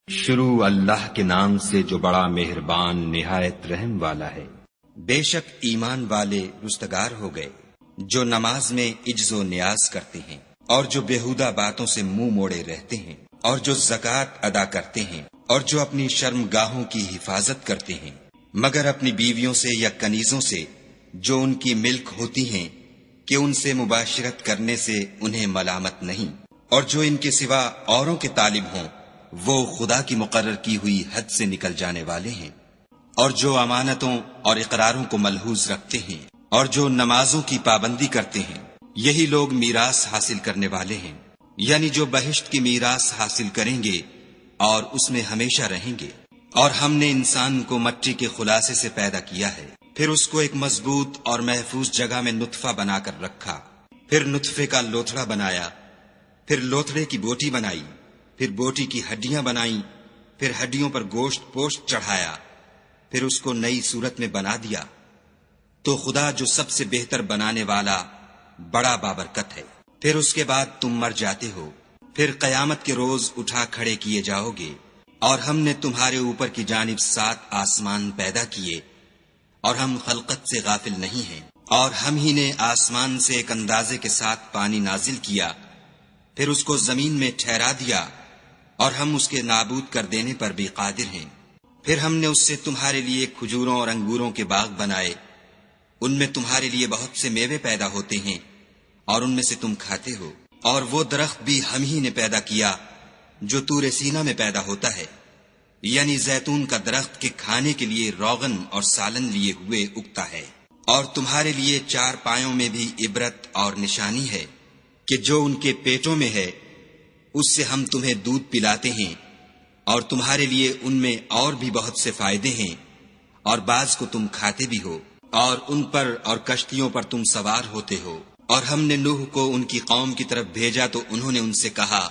شروع اللہ کے نام سے جو بڑا مہربان نہایت رحم والا ہے۔ بے شک ایمان والے رستگار ہو گئے جو نماز میں عجز و نیاز کرتے ہیں اور جو بیہودہ باتوں سے منہ موڑے رہتے ہیں اور جو زکوٰۃ ادا کرتے ہیں اور جو اپنی شرم گاہوں کی حفاظت کرتے ہیں مگر اپنی بیویوں سے یا کنیزوں سے جو ان کی ملک ہوتی ہیں کہ ان سے مباشرت کرنے سے انہیں ملامت نہیں، اور جو ان کے سوا اوروں کے طالب ہوں وہ خدا کی مقرر کی ہوئی حد سے نکل جانے والے ہیں، اور جو امانتوں اور اقراروں کو ملحوظ رکھتے ہیں اور جو نمازوں کی پابندی کرتے ہیں، یہی لوگ میراث حاصل کرنے والے ہیں، یعنی جو بہشت کی میراث حاصل کریں گے اور اس میں ہمیشہ رہیں گے۔ اور ہم نے انسان کو مٹی کے خلاصے سے پیدا کیا ہے، پھر اس کو ایک مضبوط اور محفوظ جگہ میں نطفہ بنا کر رکھا، پھر نطفے کا لوتھڑا بنایا، پھر لوتھڑے کی بوٹی بنائی، پھر بوٹی کی ہڈیاں بنائیں، پھر ہڈیوں پر گوشت پوشت چڑھایا، پھر اس کو نئی صورت میں بنا دیا۔ تو خدا جو سب سے بہتر بنانے والا بڑا بابرکت ہے۔ پھر اس کے بعد تم مر جاتے ہو، پھر قیامت کے روز اٹھا کھڑے کیے جاؤ گے، اور ہم نے تمہارے اوپر کی جانب 7 آسمان پیدا کیے، اور ہم خلقت سے غافل نہیں ہیں، اور ہم ہی نے آسمان سے ایک اندازے کے ساتھ پانی نازل کیا، پھر اس کو زمین میں ٹھہرا دیا، اور ہم اس کے نابود کر دینے پر بھی قادر ہیں۔ پھر ہم نے اس سے تمہارے لیے کھجوروں اور انگوروں کے باغ بنائے، ان میں تمہارے لیے بہت سے میوے پیدا ہوتے ہیں اور ان میں سے تم کھاتے ہو، اور وہ درخت بھی ہم ہی نے پیدا کیا جو طور سینا میں پیدا ہوتا ہے، یعنی زیتون کا درخت کے کھانے کے لیے روغن اور سالن لیے ہوئے اگتا ہے۔ اور تمہارے لیے 4 پایوں میں بھی عبرت اور نشانی ہے کہ جو ان کے پیٹوں میں ہے اس سے ہم تمہیں دودھ پلاتے ہیں، اور تمہارے لیے ان میں اور بھی بہت سے فائدے ہیں، اور بعض کو تم کھاتے بھی ہو، اور ان پر اور کشتیوں پر تم سوار ہوتے ہو۔ اور ہم نے نوح کو ان کی قوم کی طرف بھیجا تو انہوں نے ان سے کہا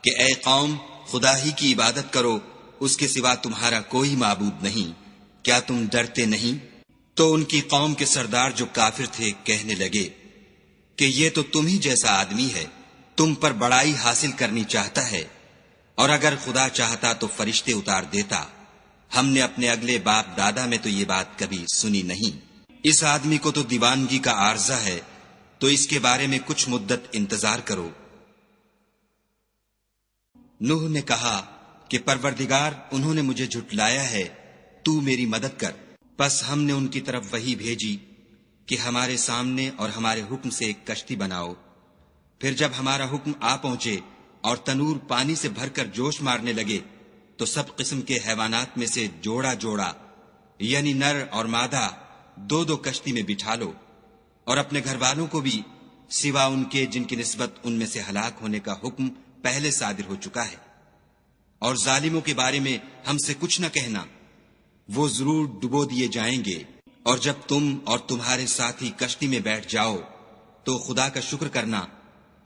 کہ اے قوم، خدا ہی کی عبادت کرو، اس کے سوا تمہارا کوئی معبود نہیں، کیا تم ڈرتے نہیں؟ تو ان کی قوم کے سردار جو کافر تھے کہنے لگے کہ یہ تو تم ہی جیسا آدمی ہے، تم پر بڑائی حاصل کرنی چاہتا ہے، اور اگر خدا چاہتا تو فرشتے اتار دیتا، ہم نے اپنے اگلے باپ دادا میں تو یہ بات کبھی سنی نہیں۔ اس آدمی کو تو دیوانگی کا عارضہ ہے، تو اس کے بارے میں کچھ مدت انتظار کرو۔ نوح نے کہا کہ پروردگار، انہوں نے مجھے جھٹلایا ہے، تو میری مدد کر۔ پس ہم نے ان کی طرف وحی بھیجی کہ ہمارے سامنے اور ہمارے حکم سے ایک کشتی بناؤ۔ پھر جب ہمارا حکم آ پہنچے اور تنور پانی سے بھر کر جوش مارنے لگے تو سب قسم کے حیوانات میں سے جوڑا جوڑا، یعنی نر اور مادہ، 2 کشتی میں بٹھا لو، اور اپنے گھر والوں کو بھی سوا ان کے جن کی نسبت ان میں سے ہلاک ہونے کا حکم پہلے صادر ہو چکا ہے۔ اور ظالموں کے بارے میں ہم سے کچھ نہ کہنا، وہ ضرور ڈبو دیے جائیں گے۔ اور جب تم اور تمہارے ساتھی کشتی میں بیٹھ جاؤ تو خدا کا شکر کرنا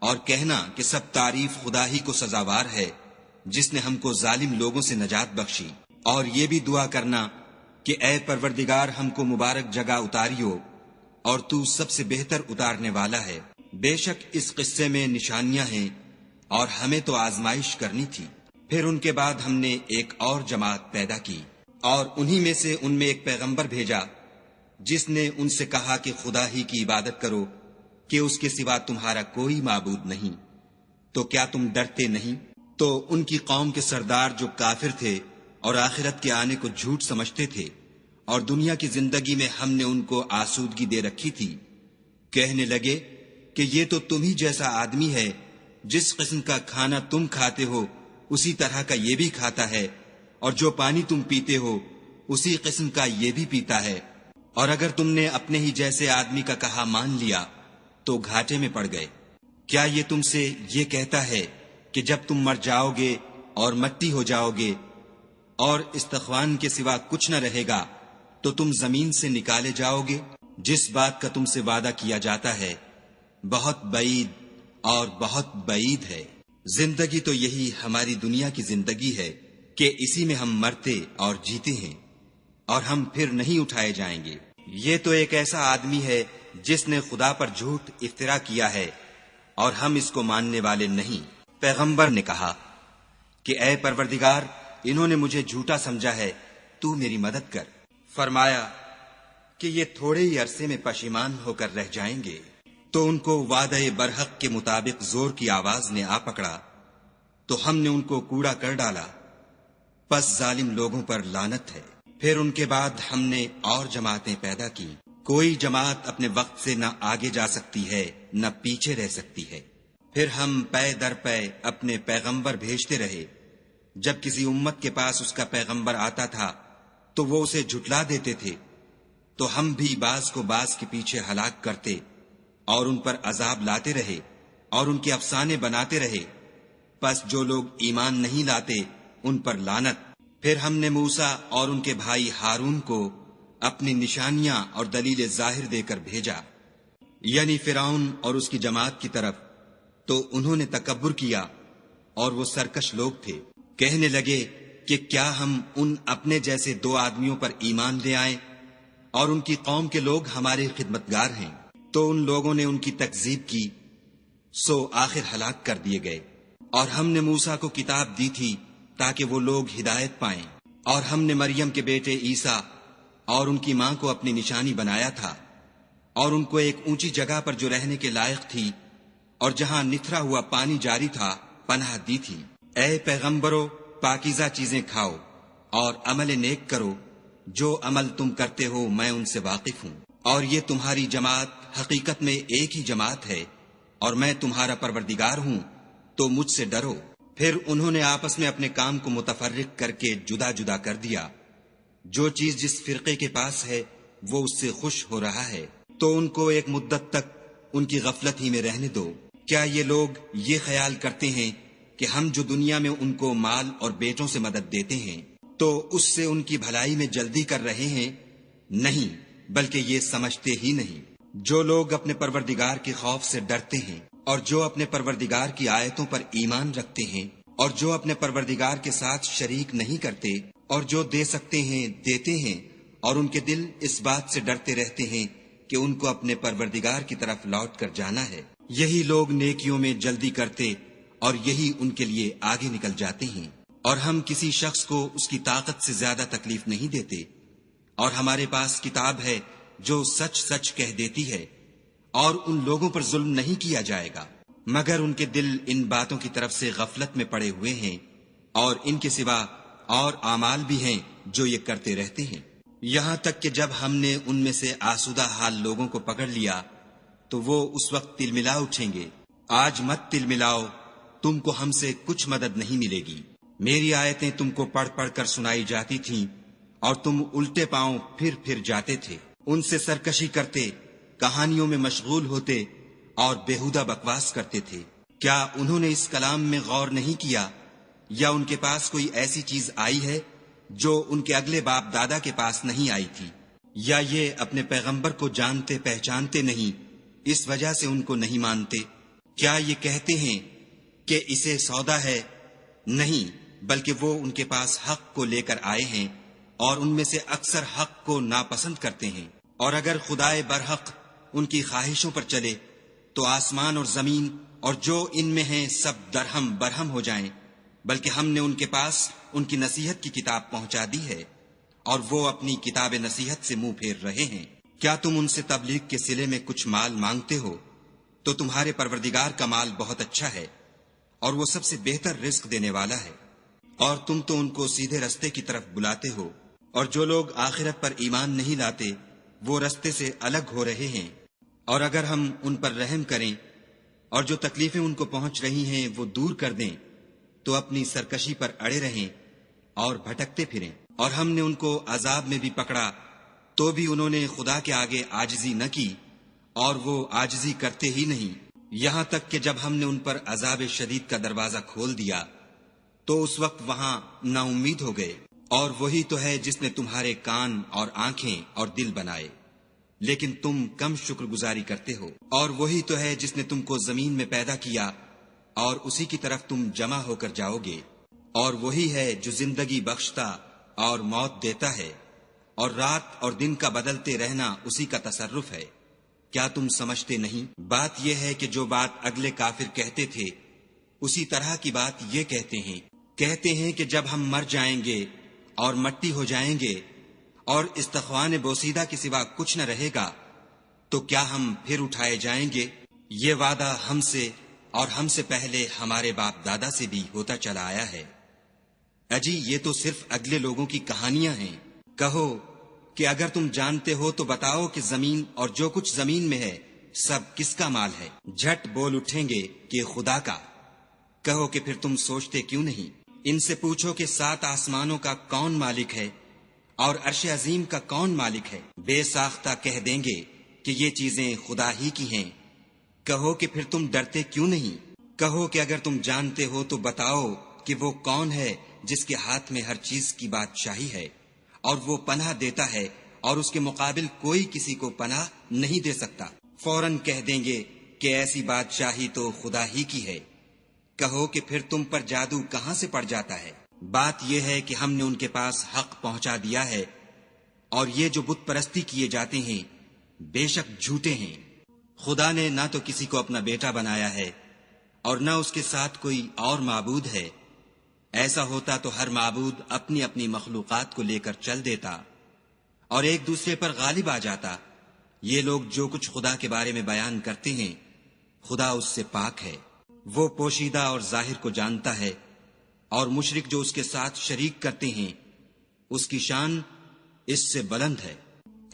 اور کہنا کہ سب تعریف خدا ہی کو سزاوار ہے جس نے ہم کو ظالم لوگوں سے نجات بخشی، اور یہ بھی دعا کرنا کہ اے پروردگار، ہم کو مبارک جگہ اتاریو، اور تو سب سے بہتر اتارنے والا ہے۔ بے شک اس قصے میں نشانیاں ہیں اور ہمیں تو آزمائش کرنی تھی۔ پھر ان کے بعد ہم نے ایک اور جماعت پیدا کی، اور انہی میں سے ان میں ایک پیغمبر بھیجا جس نے ان سے کہا کہ خدا ہی کی عبادت کرو کہ اس کے سوا تمہارا کوئی معبود نہیں، تو کیا تم ڈرتے نہیں؟ تو ان کی قوم کے سردار جو کافر تھے اور آخرت کے آنے کو جھوٹ سمجھتے تھے اور دنیا کی زندگی میں ہم نے ان کو آسودگی دے رکھی تھی، کہنے لگے کہ یہ تو تم ہی جیسا آدمی ہے، جس قسم کا کھانا تم کھاتے ہو اسی طرح کا یہ بھی کھاتا ہے، اور جو پانی تم پیتے ہو اسی قسم کا یہ بھی پیتا ہے، اور اگر تم نے اپنے ہی جیسے آدمی کا کہا مان لیا تو گھاٹے میں پڑ گئے۔ کیا یہ تم سے یہ کہتا ہے کہ جب تم مر جاؤ گے اور مٹی ہو جاؤ گے اور استخوان کے سوا کچھ نہ رہے گا تو تم زمین سے نکالے جاؤ گے؟ جس بات کا تم سے وعدہ کیا جاتا ہے بہت بعید اور بہت بعید ہے۔ زندگی تو یہی ہماری دنیا کی زندگی ہے کہ اسی میں ہم مرتے اور جیتے ہیں، اور ہم پھر نہیں اٹھائے جائیں گے۔ یہ تو ایک ایسا آدمی ہے جس نے خدا پر جھوٹ افترا کیا ہے، اور ہم اس کو ماننے والے نہیں۔ پیغمبر نے کہا کہ اے پروردگار، انہوں نے مجھے جھوٹا سمجھا ہے، تو میری مدد کر۔ فرمایا کہ یہ تھوڑے ہی عرصے میں پشیمان ہو کر رہ جائیں گے۔ تو ان کو وعدہ برحق کے مطابق زور کی آواز نے آ پکڑا تو ہم نے ان کو کوڑا کر ڈالا، پس ظالم لوگوں پر لعنت ہے۔ پھر ان کے بعد ہم نے اور جماعتیں پیدا کی۔ کوئی جماعت اپنے وقت سے نہ آگے جا سکتی ہے نہ پیچھے رہ سکتی ہے۔ پھر ہم پے در پے اپنے پیغمبر بھیجتے رہے۔ جب کسی امت کے پاس اس کا پیغمبر آتا تھا تو وہ اسے جھٹلا دیتے تھے، تو ہم بھی بعض کو بعض کے پیچھے ہلاک کرتے اور ان پر عذاب لاتے رہے اور ان کے افسانے بناتے رہے۔ پس جو لوگ ایمان نہیں لاتے ان پر لعنت۔ پھر ہم نے موسیٰ اور ان کے بھائی ہارون کو اپنی نشانیاں اور دلیل ظاہر دے کر بھیجا، یعنی فرعون اور اس کی جماعت کی طرف، تو انہوں نے تکبر کیا اور وہ سرکش لوگ تھے۔ کہنے لگے کہ کیا ہم ان اپنے جیسے 2 آدمیوں پر ایمان لے آئیں اور ان کی قوم کے لوگ ہمارے خدمتگار ہیں؟ تو ان لوگوں نے ان کی تکذیب کی، سو آخر ہلاک کر دیے گئے۔ اور ہم نے موسیٰ کو کتاب دی تھی تاکہ وہ لوگ ہدایت پائیں، اور ہم نے مریم کے بیٹے عیسیٰ اور ان کی ماں کو اپنی نشانی بنایا تھا، اور ان کو ایک اونچی جگہ پر جو رہنے کے لائق تھی اور جہاں نتھرا ہوا پانی جاری تھا پناہ دی تھی۔ اے پیغمبرو، پاکیزہ چیزیں کھاؤ اور عمل نیک کرو، جو عمل تم کرتے ہو میں ان سے واقف ہوں، اور یہ تمہاری جماعت حقیقت میں ایک ہی جماعت ہے، اور میں تمہارا پروردگار ہوں، تو مجھ سے ڈرو۔ پھر انہوں نے آپس میں اپنے کام کو متفرق کر کے جدا جدا کر دیا۔ جو چیز جس فرقے کے پاس ہے وہ اس سے خوش ہو رہا ہے، تو ان کو ایک مدت تک ان کی غفلت ہی میں رہنے دو۔ کیا یہ لوگ یہ خیال کرتے ہیں کہ ہم جو دنیا میں ان کو مال اور بیٹوں سے مدد دیتے ہیں تو اس سے ان کی بھلائی میں جلدی کر رہے ہیں؟ نہیں، بلکہ یہ سمجھتے ہی نہیں۔ جو لوگ اپنے پروردگار کے خوف سے ڈرتے ہیں اور جو اپنے پروردگار کی آیتوں پر ایمان رکھتے ہیں اور جو اپنے پروردگار کے ساتھ شریک نہیں کرتے اور جو دے سکتے ہیں دیتے ہیں، اور ان کے دل اس بات سے ڈرتے رہتے ہیں کہ ان کو اپنے پروردگار کی طرف لوٹ کر جانا ہے، یہی لوگ نیکیوں میں جلدی کرتے اور یہی ان کے لیے آگے نکل جاتے ہیں۔ اور ہم کسی شخص کو اس کی طاقت سے زیادہ تکلیف نہیں دیتے، اور ہمارے پاس کتاب ہے جو سچ سچ کہہ دیتی ہے، اور ان لوگوں پر ظلم نہیں کیا جائے گا، مگر ان کے دل ان باتوں کی طرف سے غفلت میں پڑے ہوئے ہیں، اور ان کے سوا اور اعمال بھی ہیں جو یہ کرتے رہتے ہیں۔ یہاں تک کہ جب ہم نے ان میں سے آسودہ حال لوگوں کو پکڑ لیا تو وہ اس وقت تل ملا اٹھیں گے۔ آج مت تل ملاؤ، تم کو ہم سے کچھ مدد نہیں ملے گی۔ میری آیتیں تم کو پڑھ پڑھ کر سنائی جاتی تھیں اور تم الٹے پاؤں پھر پھر جاتے تھے، ان سے سرکشی کرتے، کہانیوں میں مشغول ہوتے اور بیہودہ بکواس کرتے تھے۔ کیا انہوں نے اس کلام میں غور نہیں کیا، یا ان کے پاس کوئی ایسی چیز آئی ہے جو ان کے اگلے باپ دادا کے پاس نہیں آئی تھی؟ یا یہ اپنے پیغمبر کو جانتے پہچانتے نہیں، اس وجہ سے ان کو نہیں مانتے؟ کیا یہ کہتے ہیں کہ اسے سودا ہے؟ نہیں، بلکہ وہ ان کے پاس حق کو لے کر آئے ہیں، اور ان میں سے اکثر حق کو ناپسند کرتے ہیں۔ اور اگر خدائے برحق ان کی خواہشوں پر چلے تو آسمان اور زمین اور جو ان میں ہیں سب درہم برہم ہو جائیں، بلکہ ہم نے ان کے پاس ان کی نصیحت کی کتاب پہنچا دی ہے، اور وہ اپنی کتاب نصیحت سے منہ پھیر رہے ہیں۔ کیا تم ان سے تبلیغ کے صلے میں کچھ مال مانگتے ہو؟ تو تمہارے پروردگار کا مال بہت اچھا ہے، اور وہ سب سے بہتر رزق دینے والا ہے، اور تم تو ان کو سیدھے رستے کی طرف بلاتے ہو، اور جو لوگ آخرت پر ایمان نہیں لاتے وہ رستے سے الگ ہو رہے ہیں۔ اور اگر ہم ان پر رحم کریں اور جو تکلیفیں ان کو پہنچ رہی ہیں وہ دور کر دیں تو اپنی سرکشی پر اڑے رہیں اور بھٹکتے پھریں۔ اور ہم نے ان کو عذاب میں بھی پکڑا تو بھی انہوں نے خدا کے آگے عاجزی نہ کی، اور وہ عاجزی کرتے ہی نہیں، یہاں تک کہ جب ہم نے ان پر عذاب شدید کا دروازہ کھول دیا تو اس وقت وہاں نا امید ہو گئے۔ اور وہی تو ہے جس نے تمہارے کان اور آنکھیں اور دل بنائے، لیکن تم کم شکر گزاری کرتے ہو۔ اور وہی تو ہے جس نے تم کو زمین میں پیدا کیا اور اسی کی طرف تم جمع ہو کر جاؤ گے۔ اور وہی ہے جو زندگی بخشتا اور موت دیتا ہے، اور رات اور دن کا بدلتے رہنا اسی کا تصرف ہے۔ کیا تم سمجھتے نہیں؟ بات یہ ہے کہ جو بات اگلے کافر کہتے تھے اسی طرح کی بات یہ کہتے ہیں، کہتے ہیں کہ جب ہم مر جائیں گے اور مٹی ہو جائیں گے اور استخوان بوسیدہ کے سوا کچھ نہ رہے گا تو کیا ہم پھر اٹھائے جائیں گے؟ یہ وعدہ ہم سے اور ہم سے پہلے ہمارے باپ دادا سے بھی ہوتا چلا آیا ہے۔ اجی یہ تو صرف اگلے لوگوں کی کہانیاں ہیں۔ کہو کہ اگر تم جانتے ہو تو بتاؤ کہ زمین اور جو کچھ زمین میں ہے سب کس کا مال ہے؟ جھٹ بول اٹھیں گے کہ خدا کا۔ کہو کہ پھر تم سوچتے کیوں نہیں؟ ان سے پوچھو کہ 7 آسمانوں کا کون مالک ہے اور عرش عظیم کا کون مالک ہے؟ بے ساختہ کہہ دیں گے کہ یہ چیزیں خدا ہی کی ہیں۔ کہو کہ پھر تم ڈرتے کیوں نہیں؟ کہو کہ اگر تم جانتے ہو تو بتاؤ کہ وہ کون ہے جس کے ہاتھ میں ہر چیز کی بادشاہی ہے اور وہ پناہ دیتا ہے اور اس کے مقابل کوئی کسی کو پناہ نہیں دے سکتا۔ فوراً کہہ دیں گے کہ ایسی بادشاہی تو خدا ہی کی ہے۔ کہو کہ پھر تم پر جادو کہاں سے پڑ جاتا ہے؟ بات یہ ہے کہ ہم نے ان کے پاس حق پہنچا دیا ہے اور یہ جو بت پرستی کیے جاتے ہیں بے شک جھوٹے ہیں۔ خدا نے نہ تو کسی کو اپنا بیٹا بنایا ہے اور نہ اس کے ساتھ کوئی اور معبود ہے۔ ایسا ہوتا تو ہر معبود اپنی اپنی مخلوقات کو لے کر چل دیتا اور ایک دوسرے پر غالب آ جاتا۔ یہ لوگ جو کچھ خدا کے بارے میں بیان کرتے ہیں خدا اس سے پاک ہے، وہ پوشیدہ اور ظاہر کو جانتا ہے، اور مشرک جو اس کے ساتھ شریک کرتے ہیں اس کی شان اس سے بلند ہے۔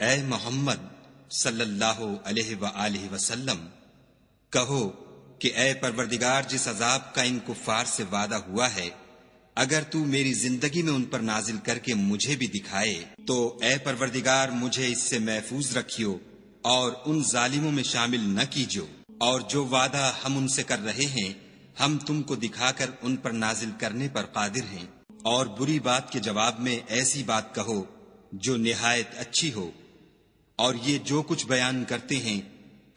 اے محمد صلی اللہ علیہ وآلہ وسلم، کہو کہ اے پروردگار، جس عذاب کا ان کفار سے وعدہ ہوا ہے اگر تو میری زندگی میں ان پر نازل کر کے مجھے بھی دکھائے تو اے پروردگار مجھے اس سے محفوظ رکھیو اور ان ظالموں میں شامل نہ کیجو، اور جو وعدہ ہم ان سے کر رہے ہیں ہم تم کو دکھا کر ان پر نازل کرنے پر قادر ہیں۔ اور بری بات کے جواب میں ایسی بات کہو جو نہایت اچھی ہو، اور یہ جو کچھ بیان کرتے ہیں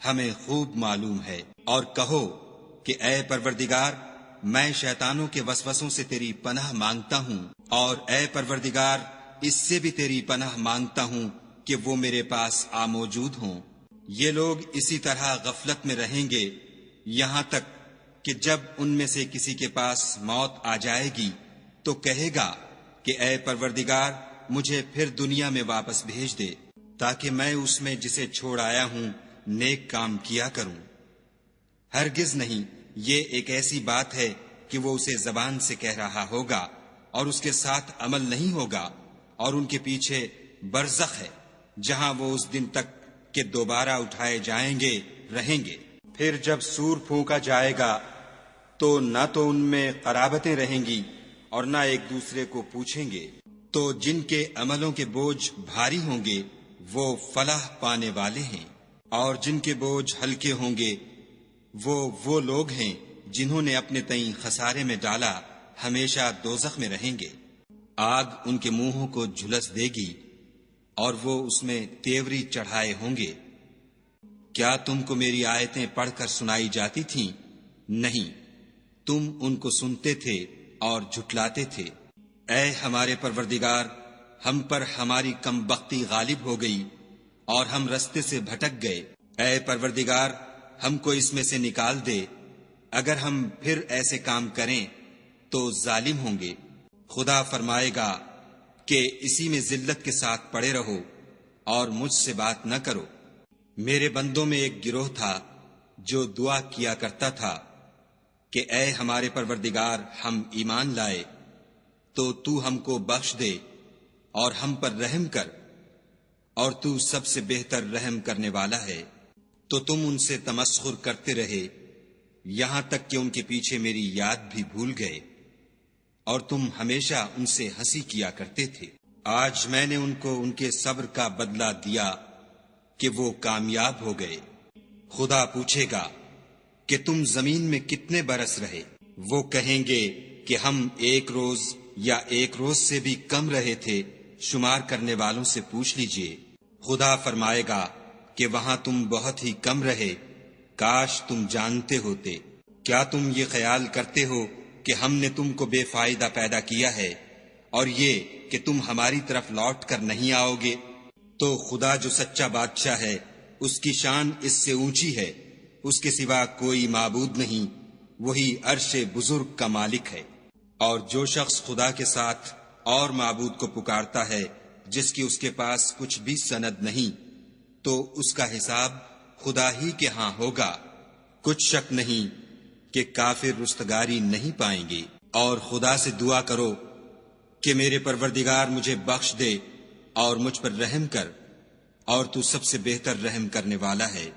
ہمیں خوب معلوم ہے۔ اور کہو کہ اے پروردگار میں شیطانوں کے وسوسوں سے تیری پناہ مانگتا ہوں، اور اے پروردگار اس سے بھی تیری پناہ مانگتا ہوں کہ وہ میرے پاس آ موجود ہوں۔ یہ لوگ اسی طرح غفلت میں رہیں گے یہاں تک کہ جب ان میں سے کسی کے پاس موت آ جائے گی تو کہے گا کہ اے پروردگار مجھے پھر دنیا میں واپس بھیج دے تاکہ میں اس میں جسے چھوڑ آیا ہوں نیک کام کیا کروں۔ ہرگز نہیں، یہ ایک ایسی بات ہے کہ وہ اسے زبان سے کہہ رہا ہوگا اور اس کے ساتھ عمل نہیں ہوگا، اور ان کے پیچھے برزخ ہے جہاں وہ اس دن تک کہ دوبارہ اٹھائے جائیں گے رہیں گے۔ پھر جب سور پھونکا جائے گا تو نہ تو ان میں قرابتیں رہیں گی اور نہ ایک دوسرے کو پوچھیں گے۔ تو جن کے عملوں کے بوجھ بھاری ہوں گے وہ فلاح پانے والے ہیں، اور جن کے بوجھ ہلکے ہوں گے وہ لوگ ہیں جنہوں نے اپنے تئیں خسارے میں ڈالا، ہمیشہ دوزخ میں رہیں گے۔ آگ ان کے منہوں کو جھلس دے گی اور وہ اس میں تیوری چڑھائے ہوں گے۔ کیا تم کو میری آیتیں پڑھ کر سنائی جاتی تھیں؟ نہیں، تم ان کو سنتے تھے اور جھٹلاتے تھے۔ اے ہمارے پروردگار، ہم پر ہماری کم بختی غالب ہو گئی اور ہم رستے سے بھٹک گئے۔ اے پروردگار ہم کو اس میں سے نکال دے، اگر ہم پھر ایسے کام کریں تو ظالم ہوں گے۔ خدا فرمائے گا کہ اسی میں ذلت کے ساتھ پڑے رہو اور مجھ سے بات نہ کرو۔ میرے بندوں میں ایک گروہ تھا جو دعا کیا کرتا تھا کہ اے ہمارے پروردگار ہم ایمان لائے تو تو ہم کو بخش دے اور ہم پر رحم کر، اور تو سب سے بہتر رحم کرنے والا ہے۔ تو تم ان سے تمسخر کرتے رہے یہاں تک کہ ان کے پیچھے میری یاد بھی بھول گئے، اور تم ہمیشہ ان سے ہنسی کیا کرتے تھے۔ آج میں نے ان کو ان کے صبر کا بدلہ دیا کہ وہ کامیاب ہو گئے۔ خدا پوچھے گا کہ تم زمین میں کتنے برس رہے؟ وہ کہیں گے کہ ہم 1 روز یا 1 روز سے بھی کم رہے تھے، شمار کرنے والوں سے پوچھ لیجئے۔ خدا فرمائے گا کہ وہاں تم بہت ہی کم رہے، کاش تم جانتے ہوتے۔ کیا تم یہ خیال کرتے ہو کہ ہم نے تم کو بے فائدہ پیدا کیا ہے اور یہ کہ تم ہماری طرف لوٹ کر نہیں آؤ گے؟ تو خدا جو سچا بادشاہ ہے اس کی شان اس سے اونچی ہے، اس کے سوا کوئی معبود نہیں، وہی عرش بزرگ کا مالک ہے۔ اور جو شخص خدا کے ساتھ اور معبود کو پکارتا ہے جس کی اس کے پاس کچھ بھی سند نہیں، تو اس کا حساب خدا ہی کے ہاں ہوگا۔ کچھ شک نہیں کہ کافر رستگاری نہیں پائیں گے۔ اور خدا سے دعا کرو کہ میرے پروردگار مجھے بخش دے اور مجھ پر رحم کر، اور تو سب سے بہتر رحم کرنے والا ہے۔